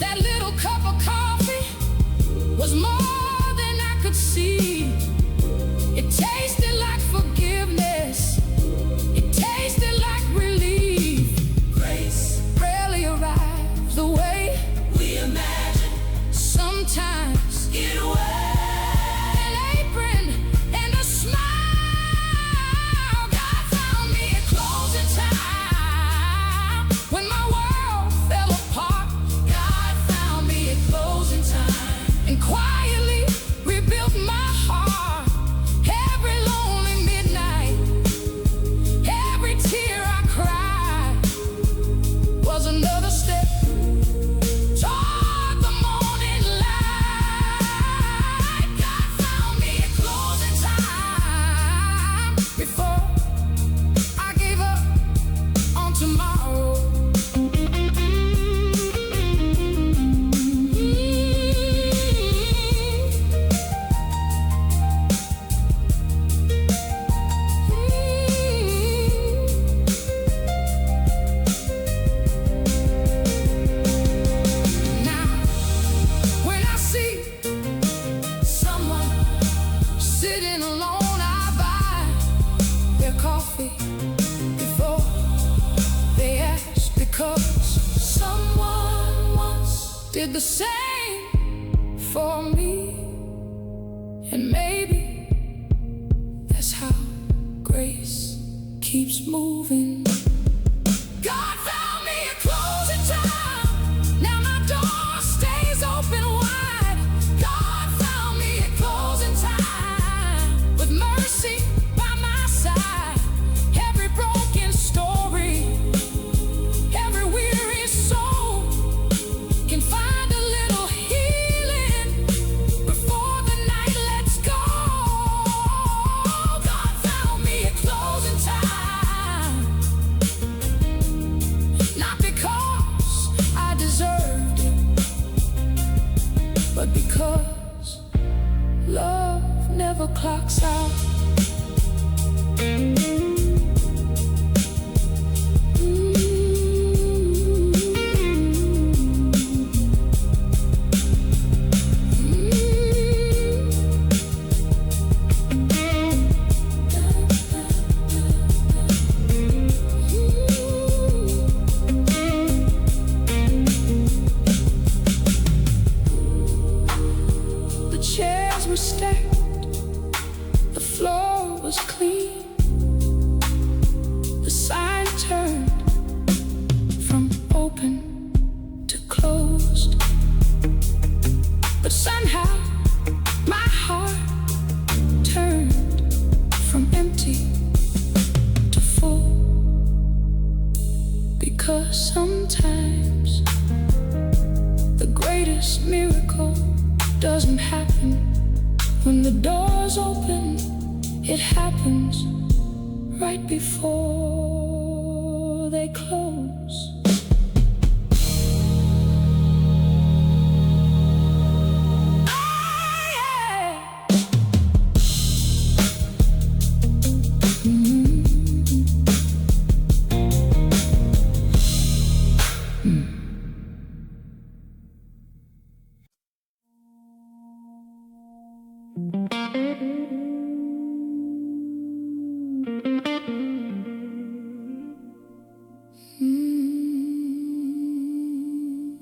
that little cup of coffee was more than I could see. It tasted like forgiveness, it tasted like relief. Grace rarely arrives the way we imagine. Sometimes it wears an apron and a smile. God found me at closing time. When my world fell apart, God found me at closing time and quietly rebuilt my heart. Every lonely midnight, every tear I cried was another step toward the morning light. God found me at closing time before I gave up on tomorrow. Before they ask, because someone once did the same for me. And maybe that's how grace keeps moving. God found me at closing time. Now my door stays open wide. God found me at closing time with mercy by my side. Every broken story, every weary soul can find a little healing before the night lets go. God found me at closing time. but because love never clocks out. Sometimes the greatest miracle doesn't happen when the doors open. It happens right before they close.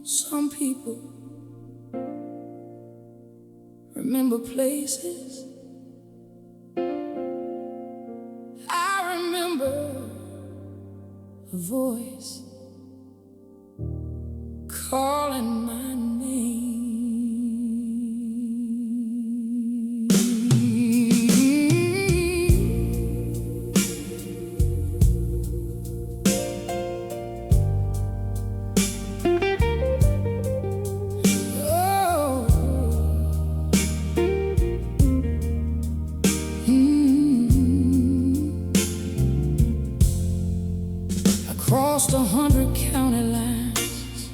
Some people remember places. I remember a voice calling my name. Crossed 100 county lines,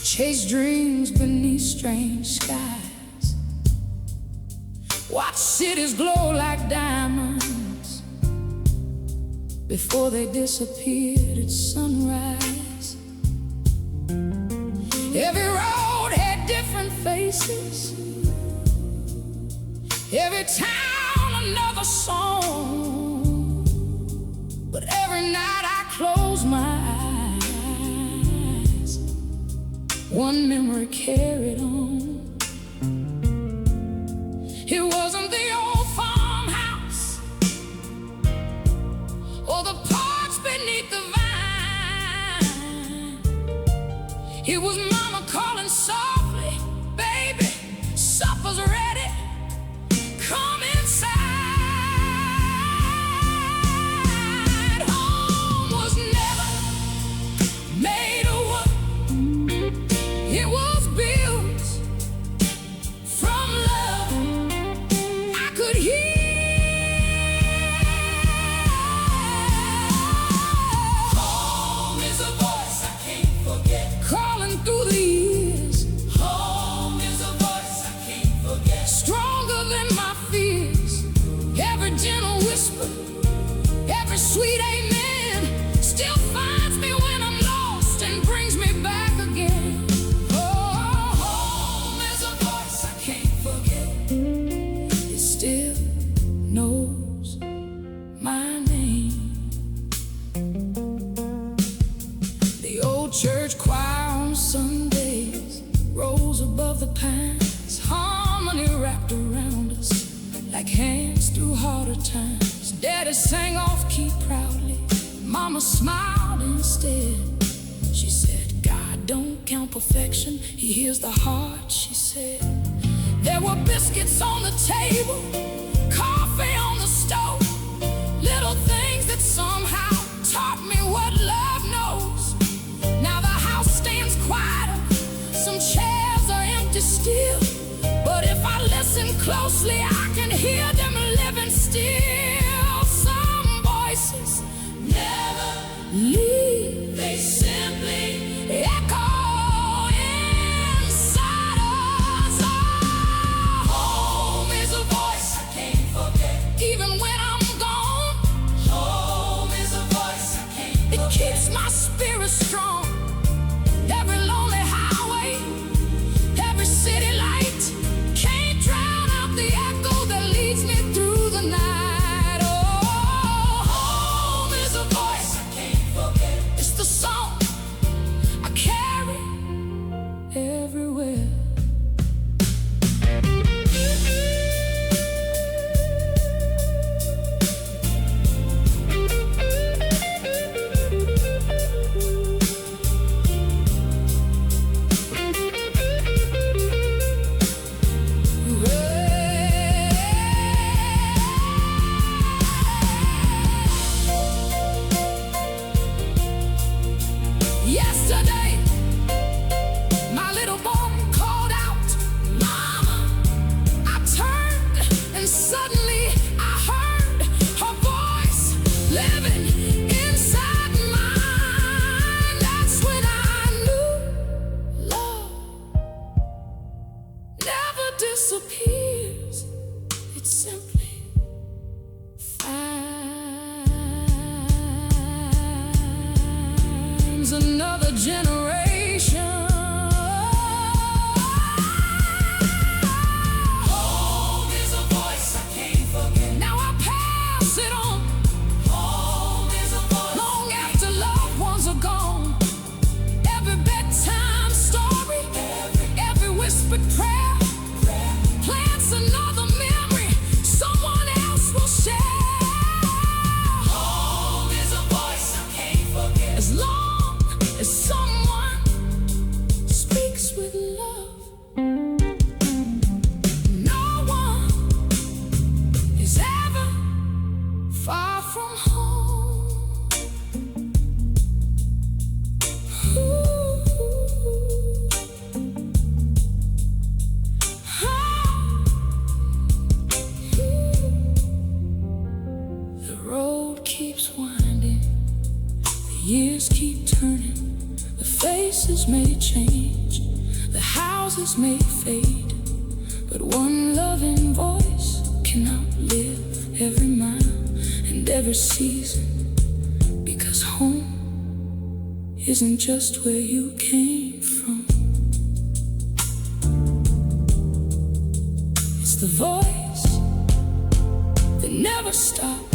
chased dreams beneath strange skies, watched cities glow like diamonds before they disappeared at sunrise. Every road had different faces, every town another song. But every night I close my eyes, one memory carried on. It wasn't the old farmhouse or the porch beneath the vine. It was Mama calling softly, "Baby, supper's ready, come inside." Sweet amen still finds me when I'm lost and brings me back again. Oh, home is a voice I can't forget. It still knows my name. The old church choir on Sundays rose above the pines, harmony wrapped around us like hands through harder times. Daddy sang off-key proudly, Mama smiled instead. She said, "God don't count perfection, He hears the heart," she said. There were biscuits on the table, coffee on the stove, little things that somehow taught me what love knows. Now the house stands quieter, some chairs are empty still, but if I listen closely I can hear them living still. Never leave, they simply echo inside. disappears. It simply finds another generation. Home is a voice I can't forget. Now I pass it on. Home is a voice long after loved ones are gone. Every bedtime story, every whispered prayer plants another memory someone else will share. Home is a voice I can't forget. As long as someone speaks with love, no one is ever far from home. The road keeps winding, the years keep turning, the faces may change, the houses may fade, but one loving voice can outlive every mile and every season, because home isn't just where you came from. It's the voice that never stops